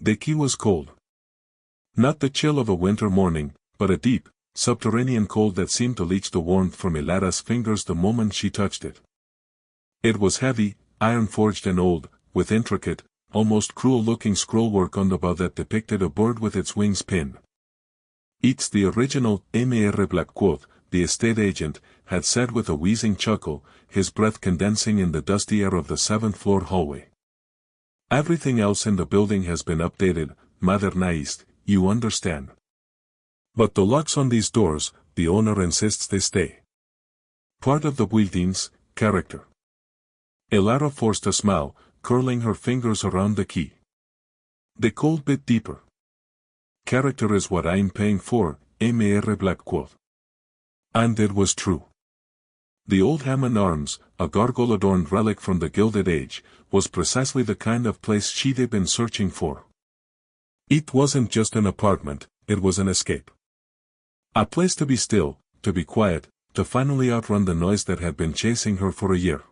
The key was cold. Not the chill of a winter morning, but a deep, subterranean cold that seemed to leach the warmth from Elara's fingers the moment she touched it. It was heavy, iron-forged and old, with intricate, almost cruel-looking scrollwork on the bow that depicted a bird with its wings pinned. It's the original, Mr. Blackwood, the estate agent, had said with a wheezing chuckle, his breath condensing in the dusty air of the 7th-floor hallway. Everything else in the building has been updated, modernized, you understand. But the locks on these doors, the owner insists they stay. Part of the building's character. Elara forced a smile, curling her fingers around the key. The cold bit deeper. Character is what I'm paying for, Mr. Blackwood. And it was true. The old Hammond Arms, a gargoyle-adorned relic from the Gilded Age, was precisely the kind of place she'd been searching for. It wasn't just an apartment, it was an escape. A place to be still, to be quiet, to finally outrun the noise that had been chasing her for a year.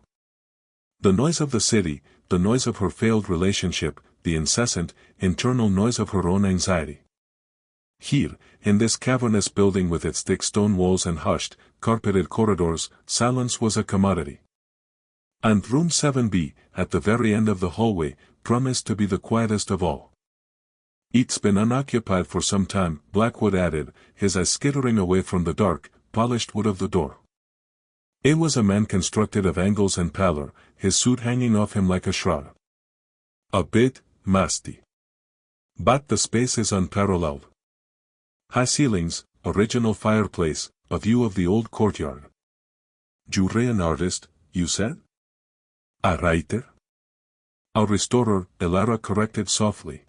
The noise of the city, the noise of her failed relationship, the incessant, internal noise of her own anxiety. Here, in this cavernous building with its thick stone walls and hushed, carpeted corridors, silence was a commodity. And room 7B, at the very end of the hallway, promised to be the quietest of all. It's been unoccupied for some time, Blackwood added, his eyes skittering away from the dark, polished wood of the door. It was a man constructed of angles and pallor, his suit hanging off him like a shroud. A bit musty. But the space is unparalleled. High ceilings, original fireplace, a view of the old courtyard. You're an artist, you said? A writer? A restorer, Elara corrected softly.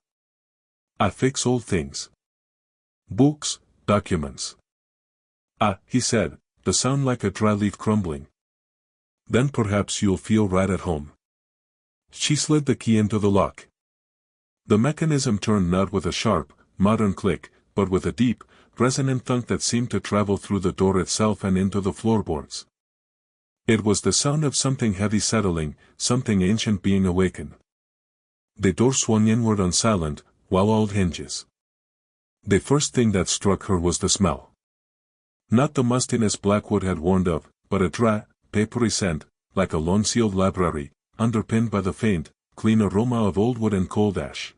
I fix old things. Books, documents. Ah, he said, the sound like a dry leaf crumbling. Then perhaps you'll feel right at home. She slid the key into the lock. The mechanism turned not with a sharp, modern click, but with a deep, resonant thunk that seemed to travel through the door itself and into the floorboards. It was the sound of something heavy settling, something ancient being awakened. The door swung inward on silent, well-oiled hinges. The first thing that struck her was the smell. Not the mustiness Blackwood had warned of, but a dry, papery scent, like a long-sealed library, underpinned by the faint, clean aroma of old wood and cold ash.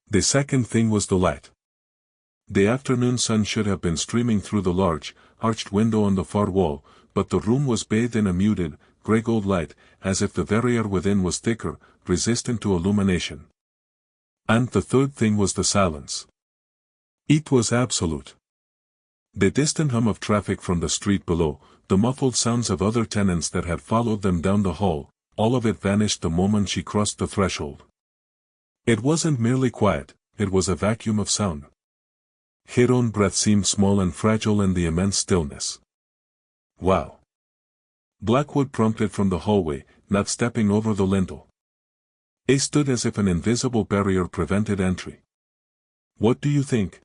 The second thing was the light. The afternoon sun should have been streaming through the large, arched window on the far wall, but the room was bathed in a muted, grey-gold light, as if the very air within was thicker, resistant to illumination. And the third thing was the silence. It was absolute. The distant hum of traffic from the street below, the muffled sounds of other tenants that had followed them down the hall, all of it vanished the moment she crossed the threshold. It wasn't merely quiet, it was a vacuum of sound. Her own breath seemed small and fragile in the immense stillness. Wow! Blackwood prompted from the hallway, not stepping over the lintel. It stood as if an invisible barrier prevented entry. What do you think?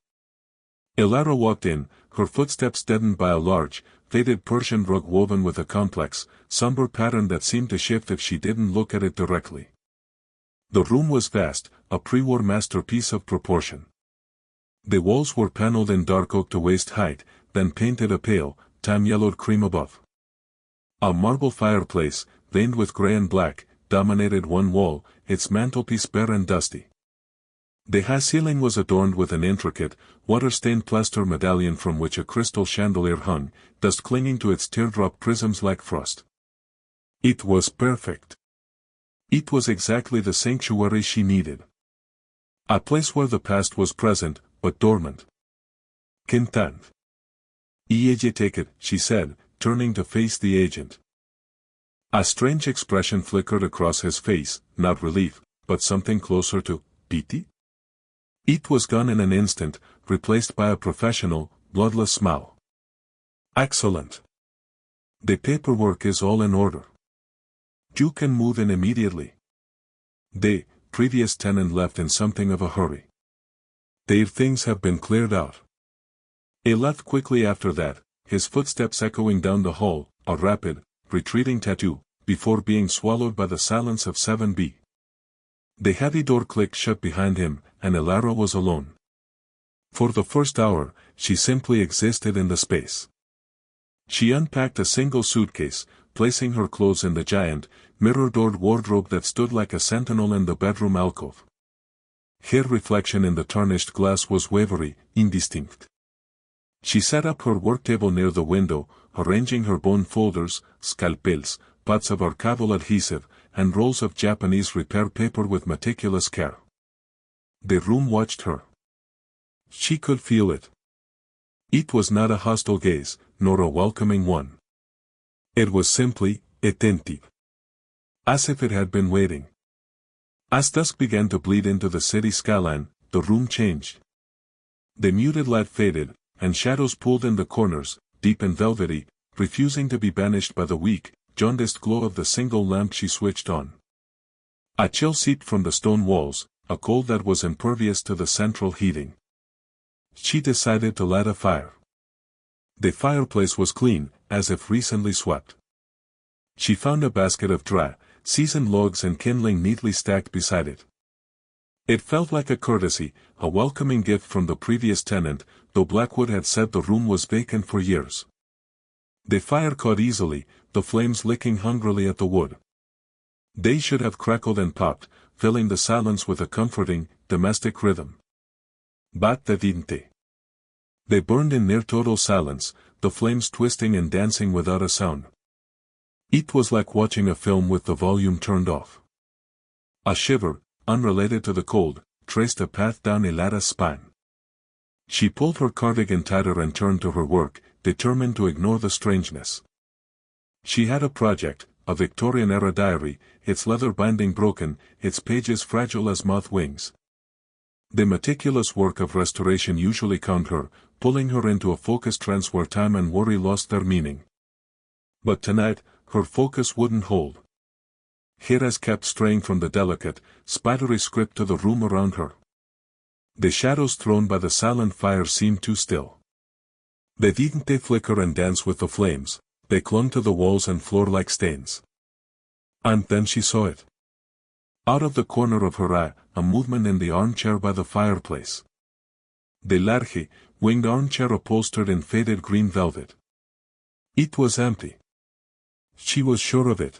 Elara walked in, her footsteps deadened by a large, faded Persian rug woven with a complex, somber pattern that seemed to shift if she didn't look at it directly. The room was vast, a pre-war masterpiece of proportion. The walls were paneled in dark oak to waist height, then painted a pale, time-yellowed cream above. A marble fireplace, veined with gray and black, dominated one wall, its mantelpiece bare and dusty. The high ceiling was adorned with an intricate, water-stained plaster medallion from which a crystal chandelier hung, dust clinging to its teardrop prisms like frost. It was perfect. It was exactly the sanctuary she needed. A place where the past was present, but dormant. Content. Take it, she said, turning to face the agent. A strange expression flickered across his face, not relief, but something closer to pity. It was gone in an instant, replaced by a professional, bloodless smile. Excellent. The paperwork is all in order. You can move in immediately. The previous tenant left in something of a hurry. Their things have been cleared out. He left quickly after that, his footsteps echoing down the hall, a rapid, retreating tattoo, before being swallowed by the silence of 7B. The heavy door clicked shut behind him, and Elara was alone. For the first hour, she simply existed in the space. She unpacked a single suitcase, placing her clothes in the giant, mirror-doored wardrobe that stood like a sentinel in the bedroom alcove. Her reflection in the tarnished glass was wavery, indistinct. She set up her work table near the window, arranging her bone folders, scalpels, pots of archival adhesive, and rolls of Japanese repair paper with meticulous care. The room watched her. She could feel it. It was not a hostile gaze, nor a welcoming one. It was simply attentive. As if it had been waiting. As dusk began to bleed into the city skyline, the room changed. The muted light faded, and shadows pulled in the corners, deep and velvety, refusing to be banished by the weak, jaundiced glow of the single lamp she switched on. A chill seeped from the stone walls, a cold that was impervious to the central heating. She decided to light a fire. The fireplace was clean, as if recently swept. She found a basket of dry, seasoned logs and kindling neatly stacked beside it. It felt like a courtesy, a welcoming gift from the previous tenant, though Blackwood had said the room was vacant for years. The fire caught easily, the flames licking hungrily at the wood. They should have crackled and popped, filling the silence with a comforting, domestic rhythm. But they didn't. They burned in near total silence, the flames twisting and dancing without a sound. It was like watching a film with the volume turned off. A shiver, unrelated to the cold, traced a path down Elada's spine. She pulled her cardigan tighter and turned to her work, determined to ignore the strangeness. She had a project, a Victorian-era diary, its leather binding broken, its pages fragile as moth wings. The meticulous work of restoration usually calmed her, pulling her into a focused trance where time and worry lost their meaning. But tonight, her focus wouldn't hold. Her eyes kept straying from the delicate, spidery script to the room around her. The shadows thrown by the silent fire seemed too still. They didn't flicker and dance with the flames, they clung to the walls and floor like stains. And then she saw it. Out of the corner of her eye, a movement in the armchair by the fireplace. The large, winged armchair upholstered in faded green velvet. It was empty. She was sure of it.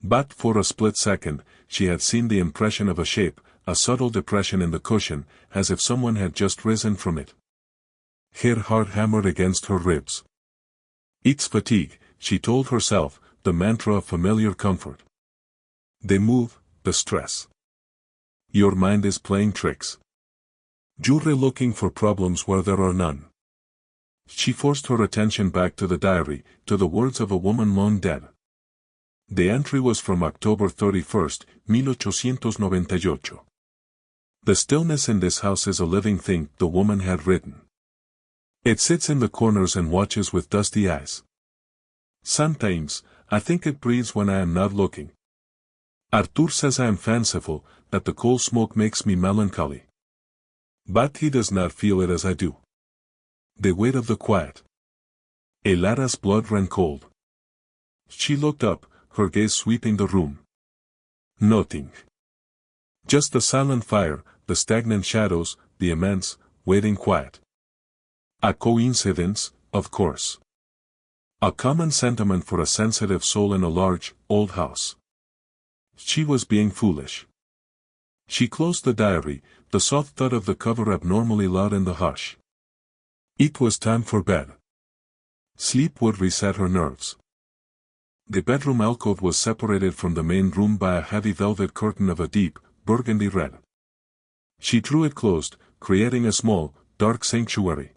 But for a split second, she had seen the impression of a shape, a subtle depression in the cushion, as if someone had just risen from it. Her heart hammered against her ribs. It's fatigue, she told herself, the mantra of familiar comfort. The move, the stress. Your mind is playing tricks. You're looking for problems where there are none. She forced her attention back to the diary, to the words of a woman long dead. The entry was from October 31st, 1898. The stillness in this house is a living thing, the woman had written. It sits in the corners and watches with dusty eyes. Sometimes, I think it breathes when I am not looking. Arthur says I am fanciful, that the coal smoke makes me melancholy. But he does not feel it as I do. The weight of the quiet. Elada's blood ran cold. She looked up, her gaze sweeping the room. Nothing. Just the silent fire, the stagnant shadows, the immense, waiting quiet. A coincidence, of course. A common sentiment for a sensitive soul in a large, old house. She was being foolish. She closed the diary, the soft thud of the cover abnormally loud in the hush. It was time for bed. Sleep would reset her nerves. The bedroom alcove was separated from the main room by a heavy velvet curtain of a deep, burgundy red. She drew it closed, creating a small, dark sanctuary.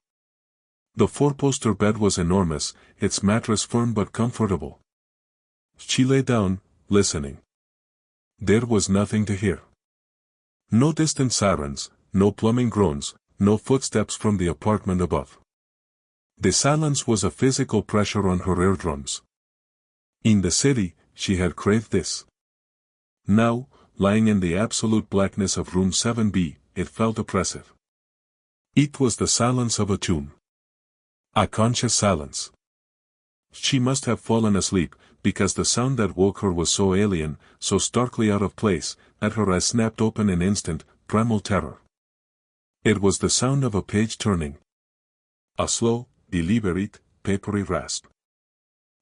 The four-poster bed was enormous, its mattress firm but comfortable. She lay down, listening. There was nothing to hear. No distant sirens, no plumbing groans, no footsteps from the apartment above. The silence was a physical pressure on her eardrums. In the city, she had craved this. Now, lying in the absolute blackness of room 7B, it felt oppressive. It was the silence of a tomb. A conscious silence. She must have fallen asleep, because the sound that woke her was so alien, so starkly out of place, at her eyes snapped open in instant, primal terror. It was the sound of a page turning. A slow, deliberate, papery rasp.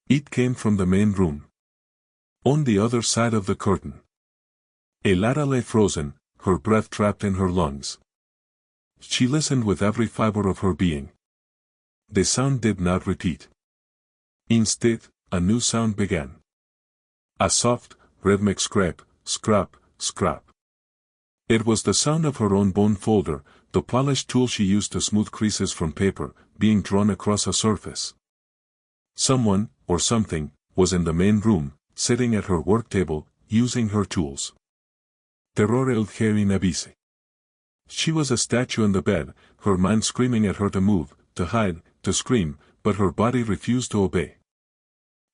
It came from the main room. On the other side of the curtain. Elara lay frozen, her breath trapped in her lungs. She listened with every fiber of her being. The sound did not repeat. Instead, a new sound began. A soft, rhythmic scrape, scrap, scrap. It was the sound of her own bone folder, the polished tool she used to smooth creases from paper, being drawn across a surface. Someone, or something, was in the main room, sitting at her work table, using her tools. Terror el in abise. She was a statue in the bed, her mind screaming at her to move, to hide, to scream, but her body refused to obey.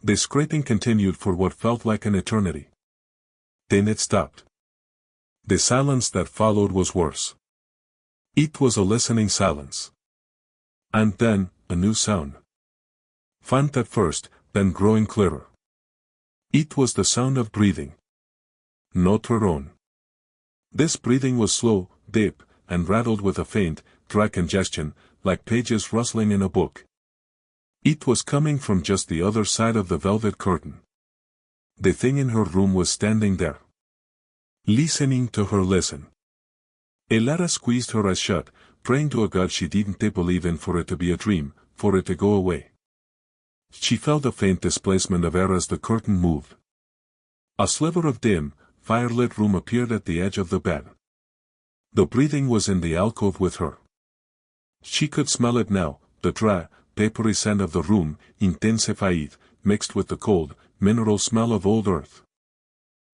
The scraping continued for what felt like an eternity. Then it stopped. The silence that followed was worse. It was a listening silence. And then, a new sound. Faint at first, then growing clearer. It was the sound of breathing. Not her own. This breathing was slow, deep, and rattled with a faint, dry congestion, like pages rustling in a book. It was coming from just the other side of the velvet curtain. The thing in her room was standing there. Listening to her listen. Elara squeezed her eyes shut, praying to a god she didn't believe in for it to be a dream, for it to go away. She felt a faint displacement of air as the curtain moved. A sliver of dim, fire-lit room appeared at the edge of the bed. The breathing was in the alcove with her. She could smell it now, the dry, papery scent of the room, intensified, mixed with the cold, mineral smell of old earth.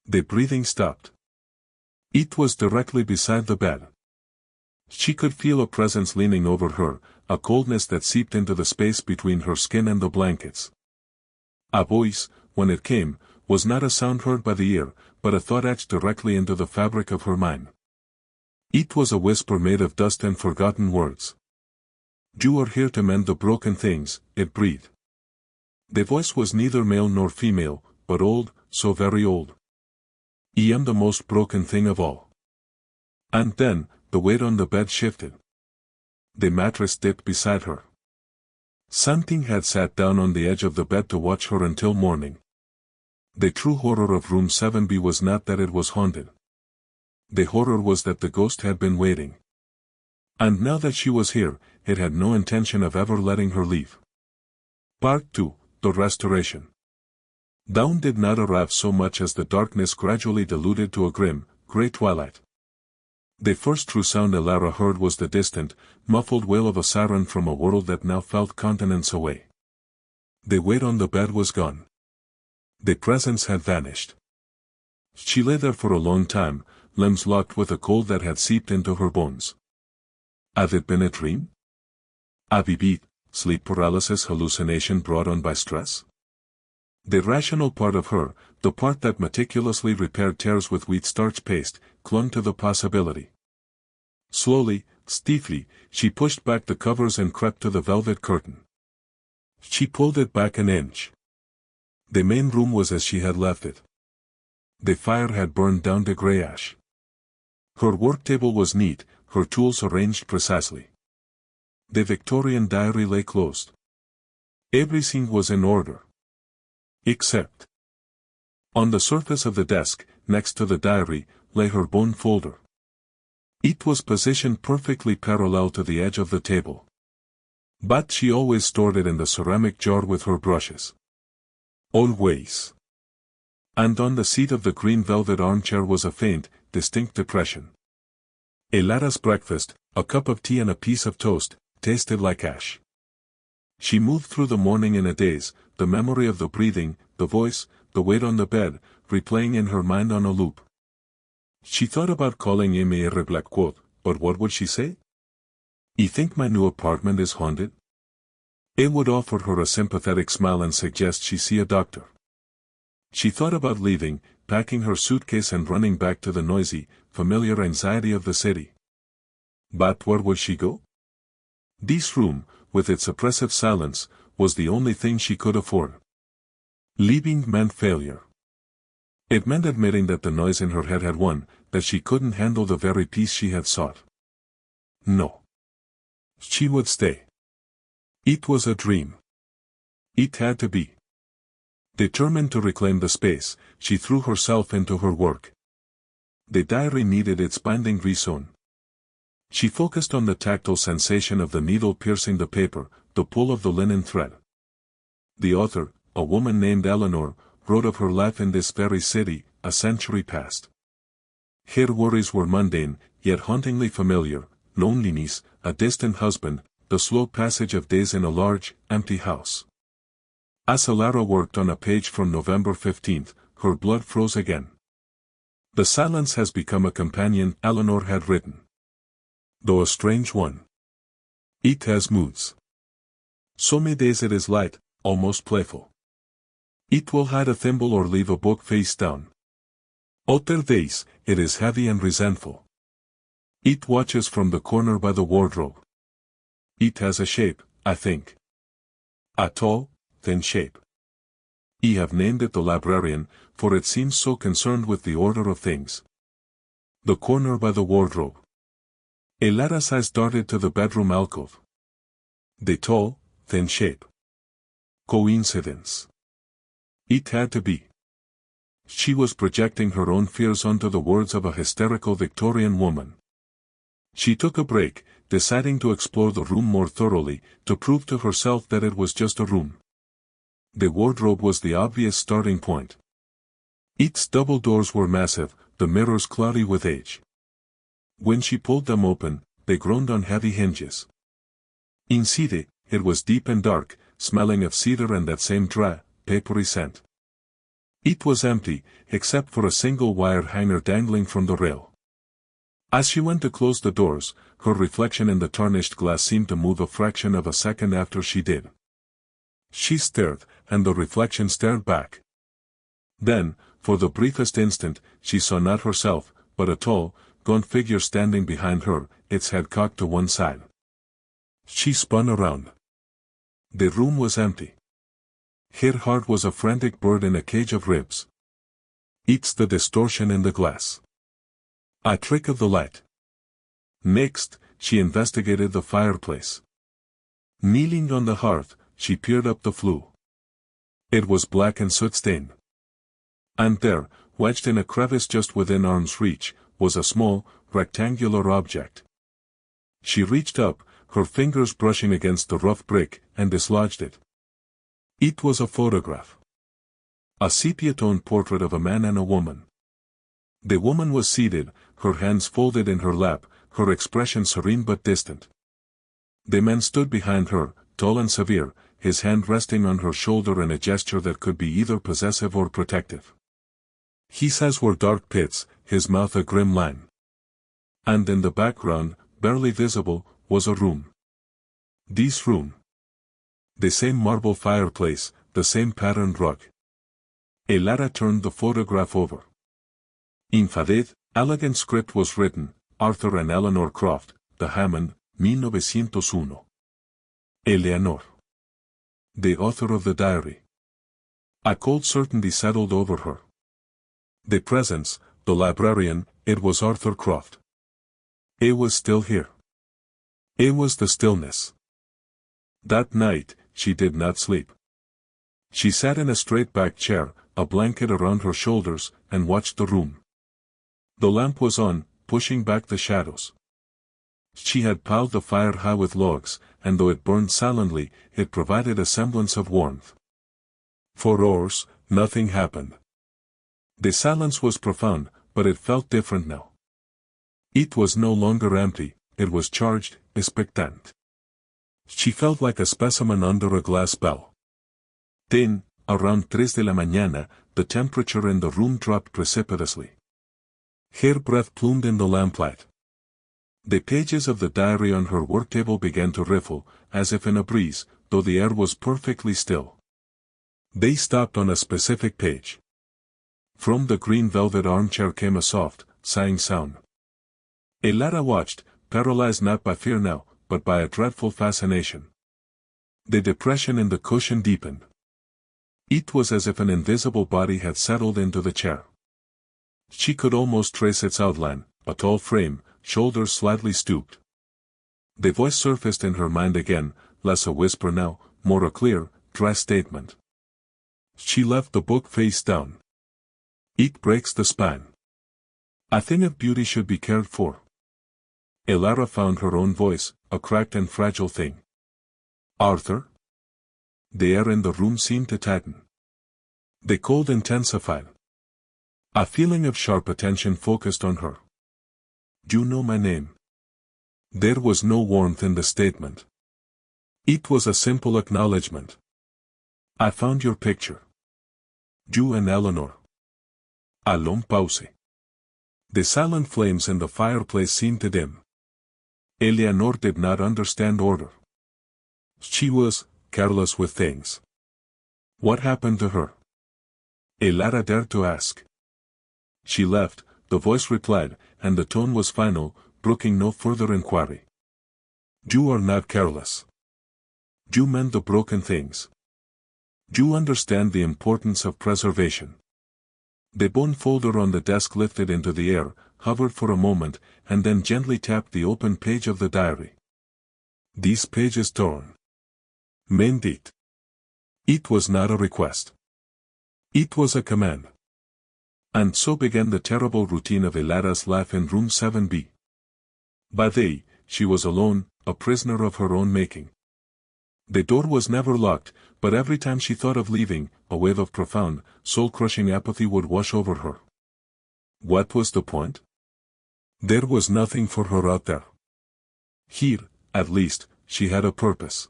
The breathing stopped. It was directly beside the bed. She could feel a presence leaning over her, a coldness that seeped into the space between her skin and the blankets. A voice, when it came, was not a sound heard by the ear, but a thought etched directly into the fabric of her mind. It was a whisper made of dust and forgotten words. You are here to mend the broken things, it breathed. The voice was neither male nor female, but old, so very old. I am the most broken thing of all. And then, the weight on the bed shifted. The mattress dipped beside her. Something had sat down on the edge of the bed to watch her until morning. The true horror of room 7B was not that it was haunted. The horror was that the ghost had been waiting. And now that she was here, it had no intention of ever letting her leave. Part 2, The Restoration. Dawn did not arrive so much as the darkness gradually diluted to a grim, grey twilight. The first true sound Elara heard was the distant, muffled wail of a siren from a world that now felt continents away. The weight on the bed was gone. The presence had vanished. She lay there for a long time, limbs locked with a cold that had seeped into her bones. Had it been a dream? A vivid, sleep paralysis hallucination brought on by stress? The rational part of her, the part that meticulously repaired tears with wheat starch paste, clung to the possibility. Slowly, stiffly, she pushed back the covers and crept to the velvet curtain. She pulled it back an inch. The main room was as she had left it. The fire had burned down to grey ash. Her work table was neat, her tools arranged precisely. The Victorian diary lay closed. Everything was in order. Except. On the surface of the desk, next to the diary, lay her bone folder. It was positioned perfectly parallel to the edge of the table. But she always stored it in the ceramic jar with her brushes. Always. And on the seat of the green velvet armchair was a faint, distinct depression. Elara's breakfast, a cup of tea and a piece of toast, tasted like ash. She moved through the morning in a daze, the memory of the breathing, the voice, the weight on the bed, replaying in her mind on a loop. She thought about calling Mr. Blackwood, but what would she say? You think my new apartment is haunted? It would offer her a sympathetic smile and suggest she see a doctor. She thought about leaving, packing her suitcase and running back to the noisy, familiar anxiety of the city. But where would she go? This room, with its oppressive silence, was the only thing she could afford. Leaving meant failure. It meant admitting that the noise in her head had won, that she couldn't handle the very peace she had sought. No. She would stay. It was a dream. It had to be. Determined to reclaim the space, she threw herself into her work. The diary needed its binding resewn. She focused on the tactile sensation of the needle piercing the paper, the pull of the linen thread. The author, a woman named Eleanor, wrote of her life in this very city, a century past. Her worries were mundane, yet hauntingly familiar: loneliness, a distant husband, the slow passage of days in a large, empty house. As Lara worked on a page from November 15th, her blood froze again. The silence has become a companion, Eleanor had written. Though a strange one. It has moods. Some days it is light, almost playful. It will hide a thimble or leave a book face down. Other days, it is heavy and resentful. It watches from the corner by the wardrobe. It has a shape, I think. A tall, thin shape. I have named it the librarian, for it seems so concerned with the order of things. The corner by the wardrobe. Lara's eyes darted to the bedroom alcove. The tall, thin shape. Coincidence. It had to be. She was projecting her own fears onto the words of a hysterical Victorian woman. She took a break, deciding to explore the room more thoroughly, to prove to herself that it was just a room. The wardrobe was the obvious starting point. Its double doors were massive, the mirrors cloudy with age. When she pulled them open, they groaned on heavy hinges. Inside, it was deep and dark, smelling of cedar and that same dry, papery scent. It was empty, except for a single wire hanger dangling from the rail. As she went to close the doors, her reflection in the tarnished glass seemed to move a fraction of a second after she did. She stared, and the reflection stared back. Then, for the briefest instant, she saw not herself, but a tall, gaunt figure standing behind her, its head cocked to one side. She spun around. The room was empty. Her heart was a frantic bird in a cage of ribs. It's the distortion in the glass. A trick of the light. Next, she investigated the fireplace. Kneeling on the hearth, she peered up the flue. It was black and soot-stained. And there, wedged in a crevice just within arm's reach, was a small, rectangular object. She reached up, her fingers brushing against the rough brick, and dislodged it. It was a photograph. A sepia-toned portrait of a man and a woman. The woman was seated, her hands folded in her lap, her expression serene but distant. The man stood behind her, tall and severe, his hand resting on her shoulder in a gesture that could be either possessive or protective. His eyes were dark pits, his mouth a grim line. And in the background, barely visible, was a room. This room. The same marble fireplace, the same patterned rug. Lara turned the photograph over. In faded, elegant script was written, Arthur and Eleanor Croft, the Hammond, 1901. Eleanor. The author of the diary. A cold certainty settled over her. The presence, the librarian, it was Arthur Croft. It was still here. It was the stillness. That night, she did not sleep. She sat in a straight-backed chair, a blanket around her shoulders, and watched the room. The lamp was on, pushing back the shadows. She had piled the fire high with logs, and though it burned silently, it provided a semblance of warmth. For hours, nothing happened. The silence was profound, but it felt different now. It was no longer empty, it was charged, expectant. She felt like a specimen under a glass bell. Then, around 3 de la mañana, the temperature in the room dropped precipitously. Her breath plumed in the lamplight. The pages of the diary on her worktable began to riffle, as if in a breeze, though the air was perfectly still. They stopped on a specific page. From the green velvet armchair came a soft, sighing sound. Lara watched, paralyzed not by fear now, but by a dreadful fascination. The depression in the cushion deepened. It was as if an invisible body had settled into the chair. She could almost trace its outline, a tall frame, shoulders slightly stooped. The voice surfaced in her mind again, less a whisper now, more a clear, dry statement. She left the book face down. It breaks the spine. A thing of beauty should be cared for. Elara found her own voice, a cracked and fragile thing. Arthur? The air in the room seemed to tighten. The cold intensified. A feeling of sharp attention focused on her. You know my name. There was no warmth in the statement. It was a simple acknowledgement. I found your picture. You and Eleanor. A long pause. The silent flames in the fireplace seemed to dim. Eleanor did not understand order. She was careless with things. What happened to her? Elara dared to ask. She left, the voice replied, and the tone was final, brooking no further inquiry. You are not careless. You mend the broken things. You understand the importance of preservation. The bone folder on the desk lifted into the air, hovered for a moment, and then gently tapped the open page of the diary. These pages torn. Mend it. It was not a request. It was a command. And so began the terrible routine of Elara's life in room 7B. By day, she was alone, a prisoner of her own making. The door was never locked, but every time she thought of leaving, a wave of profound, soul-crushing apathy would wash over her. What was the point? There was nothing for her out there. Here, at least, she had a purpose.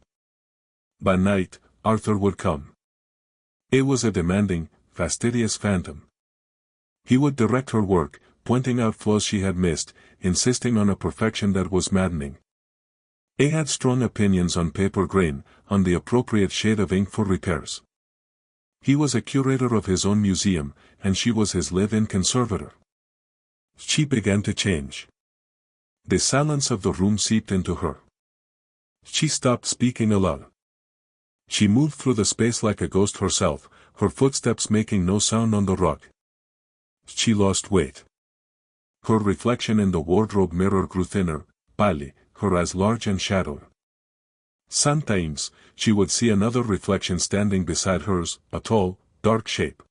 By night, Arthur would come. It was a demanding, fastidious phantom. He would direct her work, pointing out flaws she had missed, insisting on a perfection that was maddening. He had strong opinions on paper grain, on the appropriate shade of ink for repairs. He was a curator of his own museum, and she was his live-in conservator. She began to change. The silence of the room seeped into her. She stopped speaking aloud. She moved through the space like a ghost herself, her footsteps making no sound on the rug. She lost weight. Her reflection in the wardrobe mirror grew thinner, pale, her eyes large and shadowed. Sometimes, she would see another reflection standing beside hers, a tall, dark shape.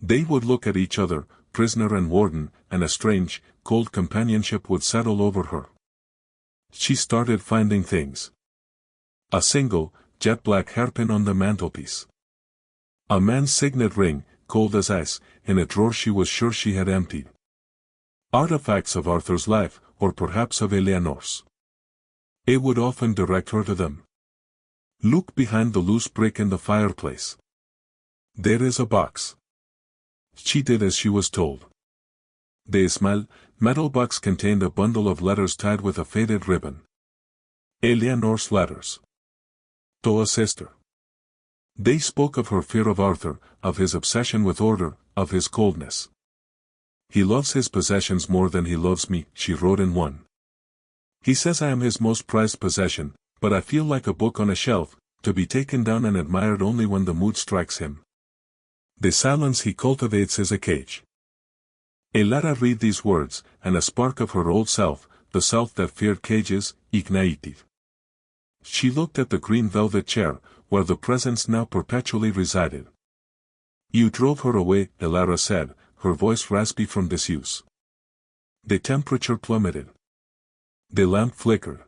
They would look at each other, prisoner and warden, and a strange, cold companionship would settle over her. She started finding things. A single, jet-black hairpin on the mantelpiece. A man's signet ring, cold as ice, in a drawer she was sure she had emptied. Artifacts of Arthur's life, or perhaps of Eleanor's. It would often direct her to them. Look behind the loose brick in the fireplace. There is a box. She did as she was told. The small, metal box contained a bundle of letters tied with a faded ribbon. Eleanor's letters. To a sister. They spoke of her fear of Arthur, of his obsession with order, of his coldness. He loves his possessions more than he loves me, she wrote in one. He says I am his most prized possession, but I feel like a book on a shelf, to be taken down and admired only when the mood strikes him. The silence he cultivates is a cage. Elara read these words, and a spark of her old self, the self that feared cages, ignited. She looked at the green velvet chair, where the presence now perpetually resided. You drove her away, Elara said, her voice raspy from disuse. The temperature plummeted. The lamp flickered.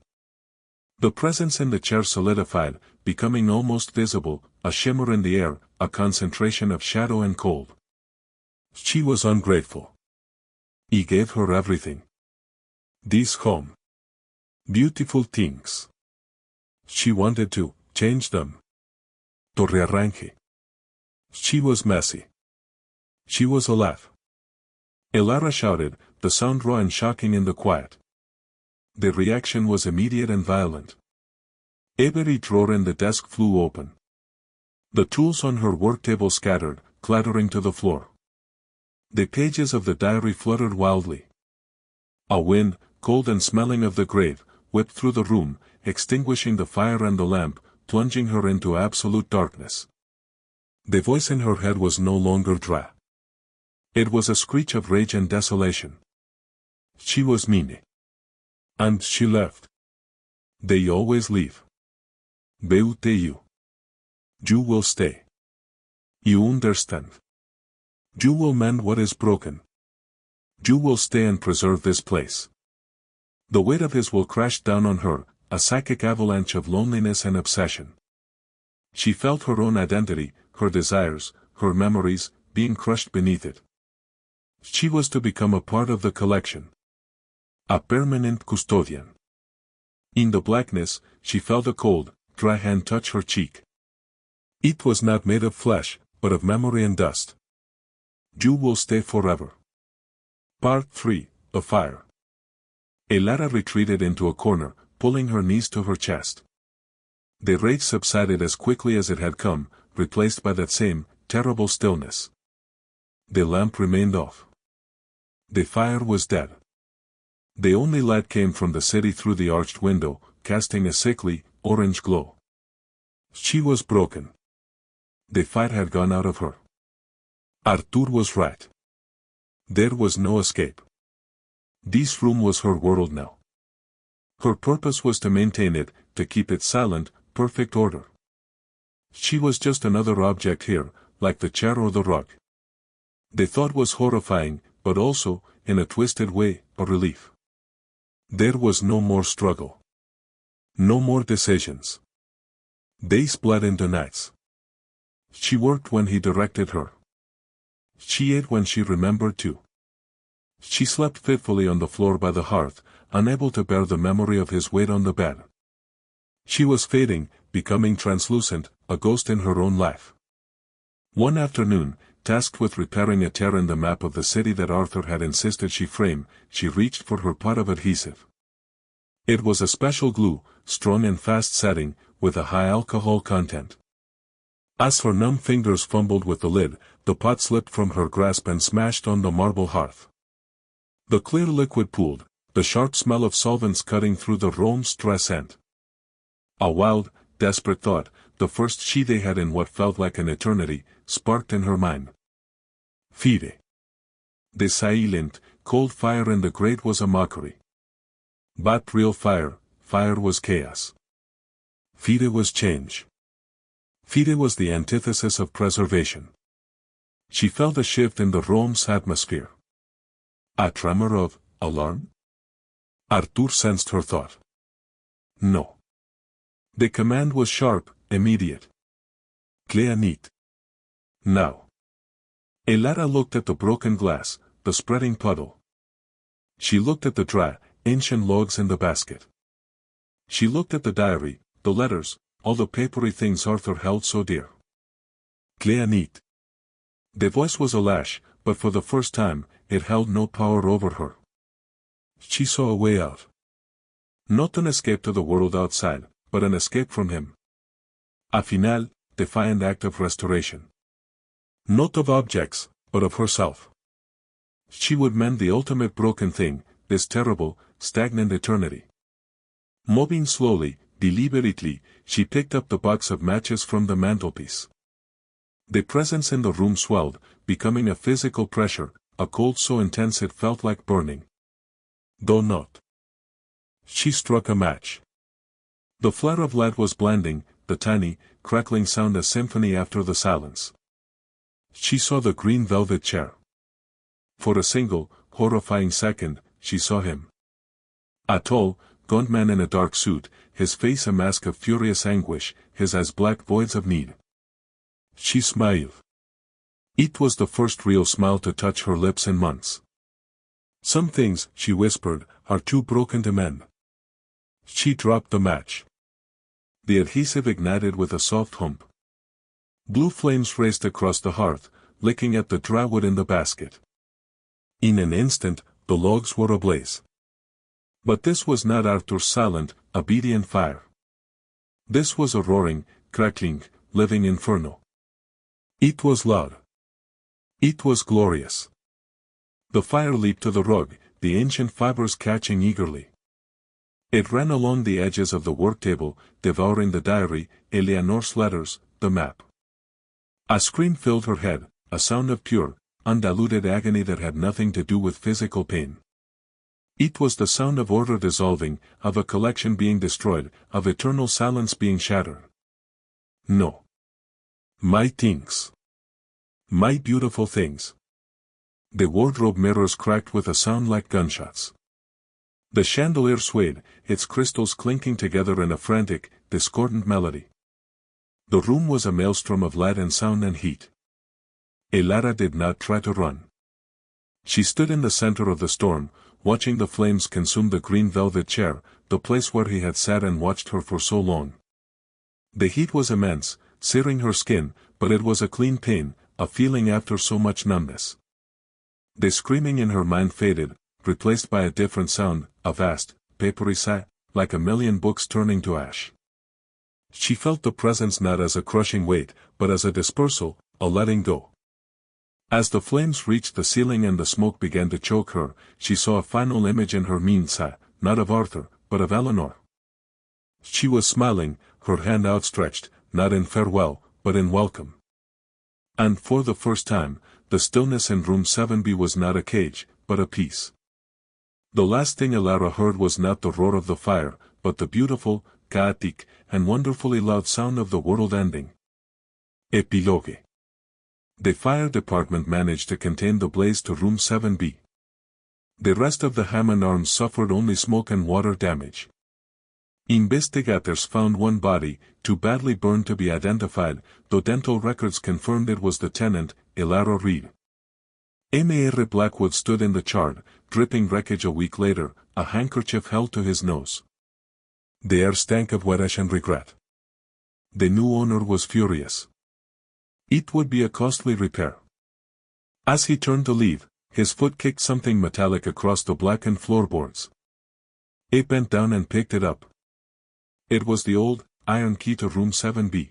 The presence in the chair solidified, becoming almost visible, a shimmer in the air, a concentration of shadow and cold. She was ungrateful. He gave her everything. These home. Beautiful things. She wanted to change them. To rearrange. She was messy. She was alive. Elara shouted, the sound raw and shocking in the quiet. The reaction was immediate and violent. Every drawer in the desk flew open. The tools on her work table scattered, clattering to the floor. The pages of the diary fluttered wildly. A wind, cold and smelling of the grave, whipped through the room, extinguishing the fire and the lamp, plunging her into absolute darkness. The voice in her head was no longer dry. It was a screech of rage and desolation. She was mean. And she left. They always leave. But you. You will stay. You understand. You will mend what is broken. You will stay and preserve this place. The weight of his will crash down on her, a psychic avalanche of loneliness and obsession. She felt her own identity, her desires, her memories, being crushed beneath it. She was to become a part of the collection. A permanent custodian. In the blackness, she felt a cold, dry hand touch her cheek. It was not made of flesh, but of memory and dust. You will stay forever. Part 3, The Fire. Elara retreated into a corner, pulling her knees to her chest. The rage subsided as quickly as it had come, replaced by that same, terrible stillness. The lamp remained off. The fire was dead. The only light came from the city through the arched window, casting a sickly, orange glow. She was broken. The fight had gone out of her. Arthur was right. There was no escape. This room was her world now. Her purpose was to maintain it, to keep it silent, perfect order. She was just another object here, like the chair or the rug. The thought was horrifying, but also, in a twisted way, a relief. There was no more struggle. No more decisions. Days bled into nights. She worked when he directed her. She ate when she remembered to. She slept fitfully on the floor by the hearth, unable to bear the memory of his weight on the bed. She was fading, becoming translucent, a ghost in her own life. One afternoon, tasked with repairing a tear in the map of the city that Arthur had insisted she frame, she reached for her pot of adhesive. It was a special glue, strong and fast-setting, with a high alcohol content. As her numb fingers fumbled with the lid, the pot slipped from her grasp and smashed on the marble hearth. The clear liquid pooled, the sharp smell of solvents cutting through the room stress and. A wild, desperate thought, the first she they had in what felt like an eternity, sparked in her mind. Fire. The silent, cold fire in the grate was a mockery. But real fire, fire was chaos. Fire was change. Fire was the antithesis of preservation. She felt a shift in the room's atmosphere. A tremor of alarm? Arthur sensed her thought. No. The command was sharp, immediate. Clear neat. Now. Elara looked at the broken glass, the spreading puddle. She looked at the dry, ancient logs in the basket. She looked at the diary, the letters, all the papery things Arthur held so dear. Clear neat. The voice was a lash, but for the first time, it held no power over her. She saw a way out. Not an escape to the world outside, but an escape from him. A final, defiant act of restoration. Not of objects, but of herself. She would mend the ultimate broken thing, this terrible, stagnant eternity. Moving slowly, deliberately, she picked up the box of matches from the mantelpiece. The presence in the room swelled, becoming a physical pressure, a cold so intense it felt like burning. Though not. She struck a match. The flare of light was blinding, the tiny, crackling sound a symphony after the silence. She saw the green velvet chair. For a single, horrifying second, she saw him. A tall, gaunt man in a dark suit, his face a mask of furious anguish, his eyes black voids of need. She smiled. It was the first real smile to touch her lips in months. Some things, she whispered, are too broken to mend. She dropped the match. The adhesive ignited with a soft hump. Blue flames raced across the hearth, licking at the dry wood in the basket. In an instant, the logs were ablaze. But this was not Arthur's silent, obedient fire. This was a roaring, crackling, living inferno. It was loud. It was glorious. The fire leaped to the rug, the ancient fibers catching eagerly. It ran along the edges of the work table, devouring the diary, Eleanor's letters, the map. A scream filled her head, a sound of pure, undiluted agony that had nothing to do with physical pain. It was the sound of order dissolving, of a collection being destroyed, of eternal silence being shattered. No. My things. My beautiful things. The wardrobe mirrors cracked with a sound like gunshots. The chandelier swayed, its crystals clinking together in a frantic, discordant melody. The room was a maelstrom of light and sound and heat. Elara did not try to run. She stood in the center of the storm, watching the flames consume the green velvet chair, the place where he had sat and watched her for so long. The heat was immense, searing her skin, but it was a clean pain, a feeling after so much numbness. The screaming in her mind faded, replaced by a different sound, a vast, papery sigh, like a million books turning to ash. She felt the presence not as a crushing weight, but as a dispersal, a letting go. As the flames reached the ceiling and the smoke began to choke her, she saw a final image in her mind's eye, not of Arthur, but of Eleanor. She was smiling, her hand outstretched, not in farewell, but in welcome. And for the first time, the stillness in room 7B was not a cage, but a peace. The last thing Elara heard was not the roar of the fire, but the beautiful, chaotic, and wonderfully loud sound of the world ending. Epilogue. The fire department managed to contain the blaze to room 7B. The rest of the Hammond Arms suffered only smoke and water damage. Investigators found one body, too badly burned to be identified, though dental records confirmed it was the tenant, Elara Reed. Mr. Blackwood stood in the charred, dripping wreckage a week later, a handkerchief held to his nose. The air stank of wet ash and regret. The new owner was furious. It would be a costly repair. As he turned to leave, his foot kicked something metallic across the blackened floorboards. It bent down and picked it up. It was the old, iron key to room 7B.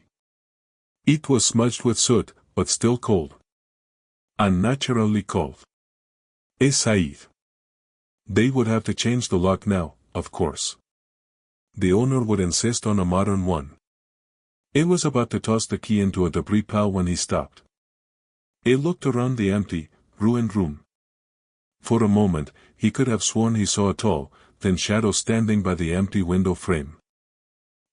It was smudged with soot, but still cold. Unnaturally cold. Said. They would have to change the lock now, of course. The owner would insist on a modern one. It was about to toss the key into a debris pile when he stopped. He looked around the empty, ruined room. For a moment, he could have sworn he saw a tall, thin shadow standing by the empty window frame.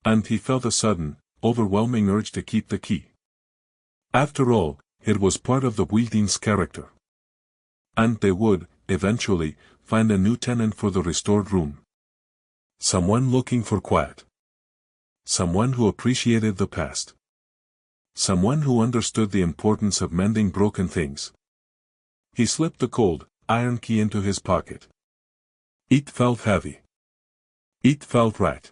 And he felt a sudden, overwhelming urge to keep the key. After all, it was part of the Wilding's character. And they would, eventually, find a new tenant for the restored room. Someone looking for quiet. Someone who appreciated the past. Someone who understood the importance of mending broken things. He slipped the cold, iron key into his pocket. It felt heavy. It felt right.